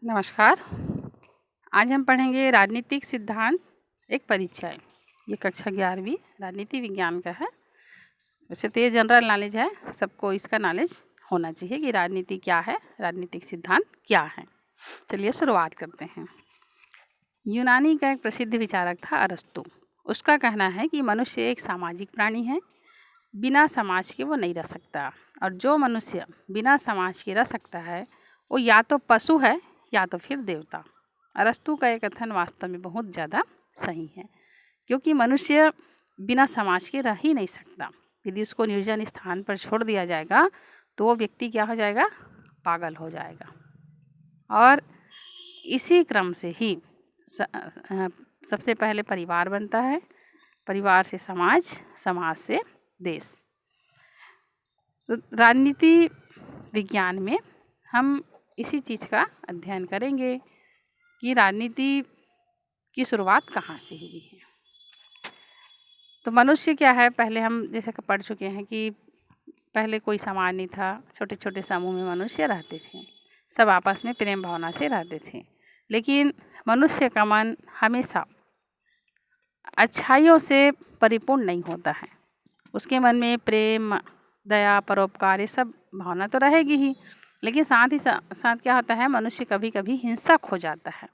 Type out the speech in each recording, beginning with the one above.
नमस्कार। आज हम पढ़ेंगे राजनीतिक सिद्धांत एक परिचय। ये कक्षा 11वीं राजनीति विज्ञान का है। वैसे तो ये जनरल नॉलेज है, सबको इसका नॉलेज होना चाहिए कि राजनीति क्या है, राजनीतिक सिद्धांत क्या है। चलिए शुरुआत करते हैं। यूनानी का एक प्रसिद्ध विचारक था अरस्तु। उसका कहना है कि मनुष्य एक सामाजिक प्राणी है, बिना समाज के वो नहीं रह सकता, और जो मनुष्य बिना समाज के रह सकता है वो या तो पशु है या तो फिर देवता। अरस्तु का ये कथन वास्तव में बहुत ज़्यादा सही है, क्योंकि मनुष्य बिना समाज के रह ही नहीं सकता। यदि उसको निर्जन स्थान पर छोड़ दिया जाएगा तो वो व्यक्ति क्या हो जाएगा, पागल हो जाएगा। और इसी क्रम से ही सबसे पहले परिवार बनता है, परिवार से समाज, समाज से देश। तो राजनीति विज्ञान में हम इसी चीज़ का अध्ययन करेंगे कि राजनीति की शुरुआत कहाँ से हुई है। तो मनुष्य क्या है, पहले हम जैसे कि पढ़ चुके हैं कि पहले कोई समाज नहीं था, छोटे छोटे समूह में मनुष्य रहते थे, सब आपस में प्रेम भावना से रहते थे। लेकिन मनुष्य का मन हमेशा अच्छाइयों से परिपूर्ण नहीं होता है। उसके मन में प्रेम, दया, परोपकार ये सब भावना तो रहेगी ही, लेकिन साथ ही साथ क्या होता है, मनुष्य कभी कभी हिंसक हो जाता है,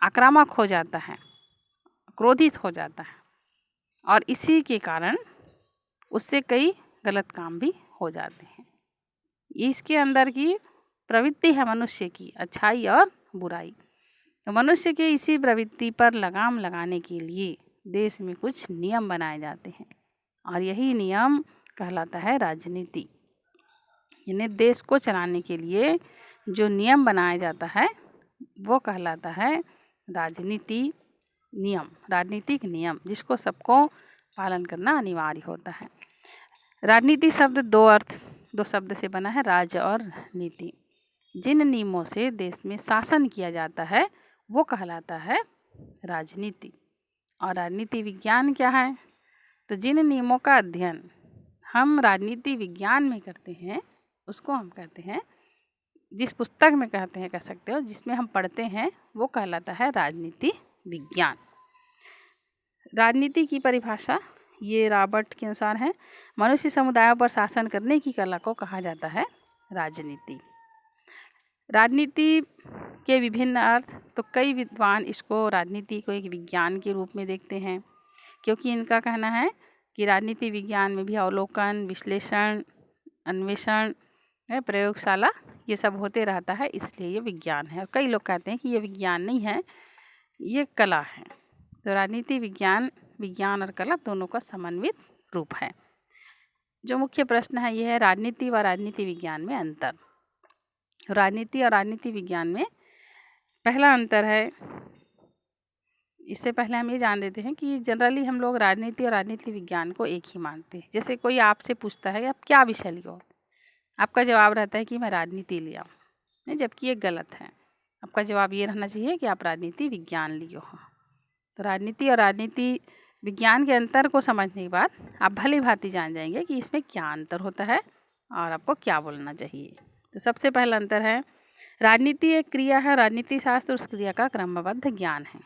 आक्रामक हो जाता है, क्रोधित हो जाता है, और इसी के कारण उससे कई गलत काम भी हो जाते हैं। इसके अंदर की प्रवृत्ति है मनुष्य की, अच्छाई और बुराई। तो मनुष्य के इसी प्रवृत्ति पर लगाम लगाने के लिए देश में कुछ नियम बनाए जाते हैं, और यही नियम कहलाता है राजनीति। यानी देश को चलाने के लिए जो नियम बनाया जाता है वो कहलाता है राजनीति नियम, राजनीतिक नियम, जिसको सबको पालन करना अनिवार्य होता है। राजनीति शब्द दो शब्द से बना है, राज और नीति। जिन नियमों से देश में शासन किया जाता है वो कहलाता है राजनीति। और राजनीति विज्ञान क्या है, तो जिन नियमों का अध्ययन हम राजनीति विज्ञान में करते हैं उसको हम कहते हैं, जिस पुस्तक में कहते हैं, कह सकते हो, जिसमें हम पढ़ते हैं वो कहलाता है राजनीति विज्ञान। राजनीति की परिभाषा ये रॉबर्ट के अनुसार है, मनुष्य समुदायों पर शासन करने की कला को कहा जाता है राजनीति। राजनीति के विभिन्न अर्थ, तो कई विद्वान इसको राजनीति को एक विज्ञान के रूप में देखते हैं, क्योंकि इनका कहना है कि राजनीति विज्ञान में भी अवलोकन, विश्लेषण, अन्वेषण, प्रयोगशाला ये सब होते रहता है, इसलिए ये विज्ञान है। और कई लोग कहते हैं कि ये विज्ञान नहीं है, ये कला है। तो राजनीति विज्ञान और कला दोनों का समन्वित रूप है। जो मुख्य प्रश्न है ये है, राजनीति व राजनीति विज्ञान में अंतर। राजनीति और राजनीति विज्ञान में पहला अंतर है, इससे पहले हम ये जान देते हैं कि जनरली हम लोग राजनीति और राजनीति विज्ञान को एक ही मानते हैं। जैसे कोई आपसे पूछता है कि आप क्या विषय लियो, आपका जवाब रहता है कि मैं राजनीति लिया, नहीं, जबकि ये गलत है। आपका जवाब ये रहना चाहिए कि आप राजनीति विज्ञान लियो हो। तो राजनीति और राजनीति विज्ञान के अंतर को समझने के बाद आप भली भांति जान जाएंगे कि इसमें क्या अंतर होता है और आपको क्या बोलना चाहिए। तो सबसे पहला अंतर है, राजनीति एक क्रिया है, राजनीति शास्त्र उस क्रिया का क्रमबद्ध ज्ञान है।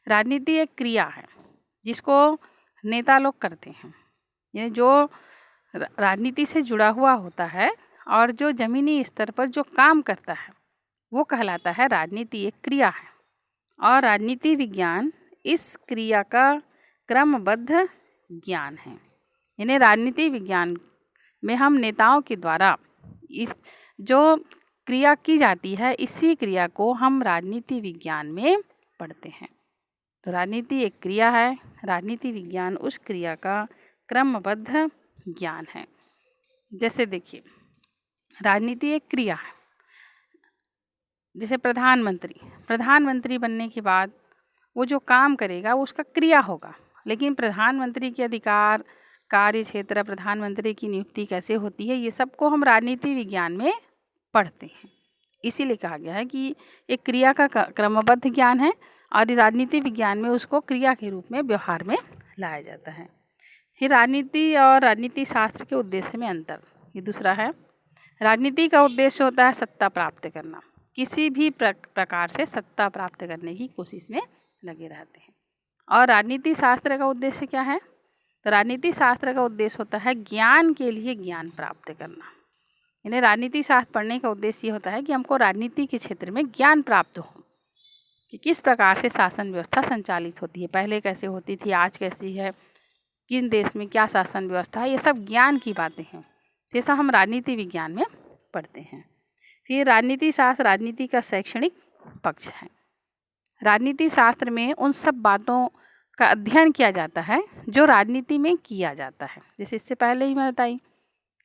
राजनीति एक क्रिया है जिसको नेता लोग करते हैं, यानी जो राजनीति से जुड़ा हुआ होता है और जो जमीनी स्तर पर जो काम करता है वो कहलाता है राजनीति एक क्रिया है। और राजनीति विज्ञान इस क्रिया का क्रमबद्ध ज्ञान है। यानी राजनीति विज्ञान में हम नेताओं के द्वारा इस जो क्रिया की जाती है, इसी क्रिया को हम राजनीति विज्ञान में पढ़ते हैं। तो राजनीति एक क्रिया है, राजनीति विज्ञान उस क्रिया का क्रमबद्ध ज्ञान है। जैसे देखिए, राजनीति एक क्रिया है। जैसे प्रधानमंत्री बनने के बाद वो जो काम करेगा वो उसका क्रिया होगा, लेकिन प्रधानमंत्री के अधिकार, कार्य क्षेत्र, प्रधानमंत्री की नियुक्ति कैसे होती है, ये सब को हम राजनीति विज्ञान में पढ़ते हैं। इसीलिए कहा गया है कि एक क्रिया का क्रमबद्ध ज्ञान है, और राजनीति विज्ञान में उसको क्रिया के रूप में व्यवहार में लाया जाता है। फिर राजनीति और राजनीति शास्त्र के उद्देश्य में अंतर, ये दूसरा है। राजनीति का उद्देश्य होता है सत्ता प्राप्त करना, किसी भी प्रकार से सत्ता प्राप्त करने की कोशिश में लगे रहते हैं। और राजनीति शास्त्र का उद्देश्य क्या है? तो राजनीति शास्त्र का उद्देश्य होता है ज्ञान के लिए ज्ञान प्राप्त करना। यानी राजनीति शास्त्र पढ़ने का उद्देश्य ये होता है कि हमको राजनीति के क्षेत्र में ज्ञान प्राप्त हो कि किस प्रकार से शासन व्यवस्था संचालित होती है, पहले कैसे होती थी, आज कैसी है, किन देश में क्या शासन व्यवस्था है, ये सब ज्ञान की बातें हैं। जैसा हम राजनीति विज्ञान में पढ़ते हैं। फिर राजनीति शास्त्र राजनीति का शैक्षणिक पक्ष है। राजनीति शास्त्र में उन सब बातों का अध्ययन किया जाता है जो राजनीति में किया जाता है। जैसे इससे पहले ही मैं बताई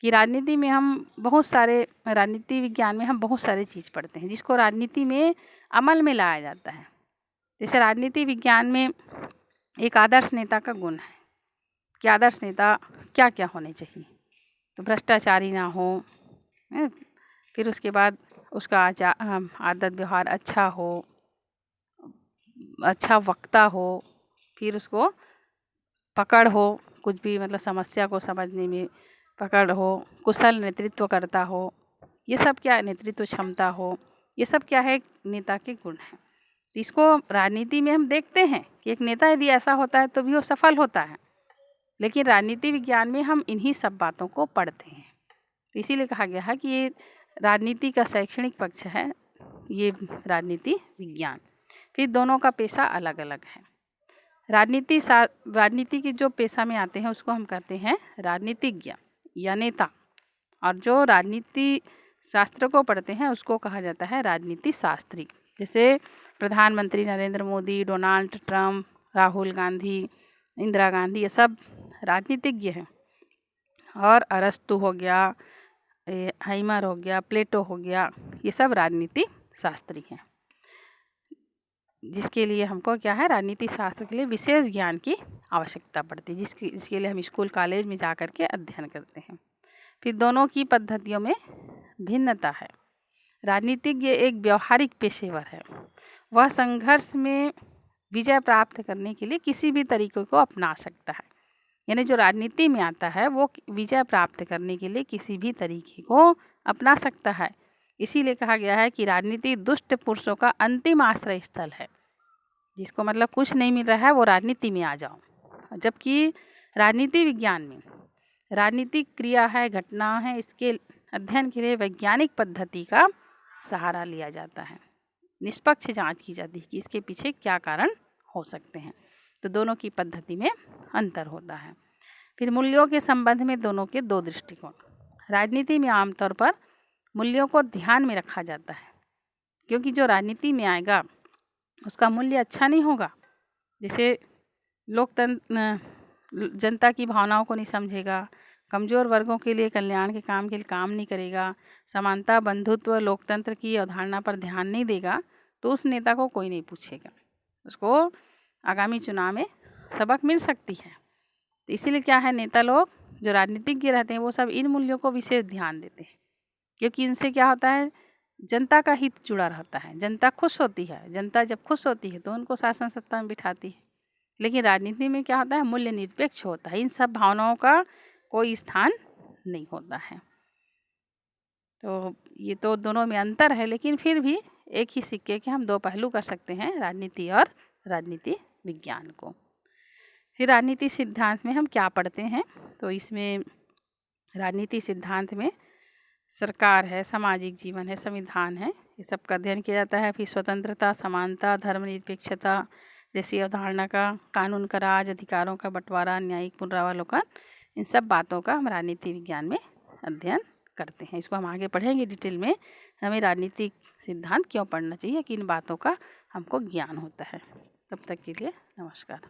कि राजनीति में हम बहुत सारे, राजनीति विज्ञान में हम बहुत सारी चीज़ पढ़ते हैं जिसको राजनीति में अमल में लाया जाता है। जैसे राजनीति विज्ञान में एक आदर्श नेता का गुण है कि आदर्श नेता क्या क्या होने चाहिए। तो भ्रष्टाचारी ना हो, फिर उसके बाद उसका आदत व्यवहार अच्छा हो, अच्छा वक्ता हो, फिर उसको पकड़ हो, कुछ भी मतलब समस्या को समझने में पकड़ हो, कुशल नेतृत्व करता हो, ये सब क्या है, नेतृत्व क्षमता हो, ये सब क्या है, नेता के गुण हैं। तो इसको राजनीति में हम देखते हैं कि एक नेता यदि ऐसा होता है तो भी वो सफल होता है, लेकिन राजनीति विज्ञान में हम इन्हीं सब बातों को पढ़ते हैं। तो इसीलिए कहा गया है कि ये राजनीति का शैक्षणिक पक्ष है, ये राजनीति विज्ञान। फिर दोनों का पेशा अलग अलग है। राजनीति के जो पेशा में आते हैं उसको हम कहते हैं राजनीतिज्ञ या नेता, और जो राजनीति शास्त्र को पढ़ते हैं उसको कहा जाता है राजनीति शास्त्री। जैसे प्रधानमंत्री नरेंद्र मोदी, डोनाल्ड ट्रंप, राहुल गांधी, इंदिरा गांधी, ये सब राजनीतिज्ञ हैं। और अरस्तु हो गया, हाइमर हो गया, प्लेटो हो गया, ये सब राजनीति शास्त्री हैं, जिसके लिए हमको क्या है, राजनीति शास्त्र के लिए विशेष ज्ञान की आवश्यकता पड़ती है, जिसके लिए हम स्कूल कॉलेज में जा कर के अध्ययन करते हैं। फिर दोनों की पद्धतियों में भिन्नता है। राजनीतिज्ञ एक व्यवहारिक पेशेवर है, वह संघर्ष में विजय प्राप्त करने के लिए किसी भी तरीके को अपना सकता है। यानी जो राजनीति में आता है वो विजय प्राप्त करने के लिए किसी भी तरीके को अपना सकता है। इसीलिए कहा गया है कि राजनीति दुष्ट पुरुषों का अंतिम आश्रय स्थल है। जिसको मतलब कुछ नहीं मिल रहा है वो राजनीति में आ जाओ। जबकि राजनीति विज्ञान में राजनीतिक क्रिया है, घटना है, इसके अध्ययन के लिए वैज्ञानिक पद्धति का सहारा लिया जाता है। निष्पक्ष जांच की जाती है कि इसके पीछे क्या कारण हो सकते हैं। तो दोनों की पद्धति में अंतर होता है। फिर मूल्यों के संबंध में दोनों के दो दृष्टिकोण। राजनीति में आमतौर पर मूल्यों को ध्यान में रखा जाता है, क्योंकि जो राजनीति में आएगा उसका मूल्य अच्छा नहीं होगा। जैसे लोकतंत्र जनता की भावनाओं को नहीं समझेगा, कमज़ोर वर्गों के लिए कल्याण के लिए काम नहीं करेगा, समानता, बंधुत्व, लोकतंत्र की अवधारणा पर ध्यान नहीं देगा, तो उस नेता को कोई नहीं पूछेगा। उसको आगामी चुनाव में सबक मिल सकती है। तो इसीलिए क्या है, नेता लोग जो राजनीतिज्ञ रहते हैं वो सब इन मूल्यों को विशेष ध्यान देते हैं, क्योंकि इनसे क्या होता है, जनता का हित जुड़ा रहता है। जनता खुश होती है, जनता जब खुश होती है तो उनको शासन सत्ता में बिठाती है। लेकिन राजनीति में क्या होता है, मूल्य निरपेक्ष होता है, इन सब भावनाओं का कोई स्थान नहीं होता है। तो ये तो दोनों में अंतर है, लेकिन फिर भी एक ही सिक्के के हम दो पहलू कर सकते हैं, राजनीति और राजनीति विज्ञान को। फिर राजनीति सिद्धांत में हम क्या पढ़ते हैं, तो इसमें राजनीति सिद्धांत में सरकार है, सामाजिक जीवन है, संविधान है, ये सब का अध्ययन किया जाता है। फिर स्वतंत्रता, समानता, धर्मनिरपेक्षता जैसी अवधारणा का, कानून का राज, अधिकारों का बंटवारा, न्यायिक पुनरावलोकन, इन सब बातों का हम राजनीति विज्ञान में अध्ययन करते हैं। इसको हम आगे पढ़ेंगे डिटेल में, हमें राजनीतिक सिद्धांत क्यों पढ़ना चाहिए, किन बातों का हमको ज्ञान होता है। तब तक के लिए नमस्कार।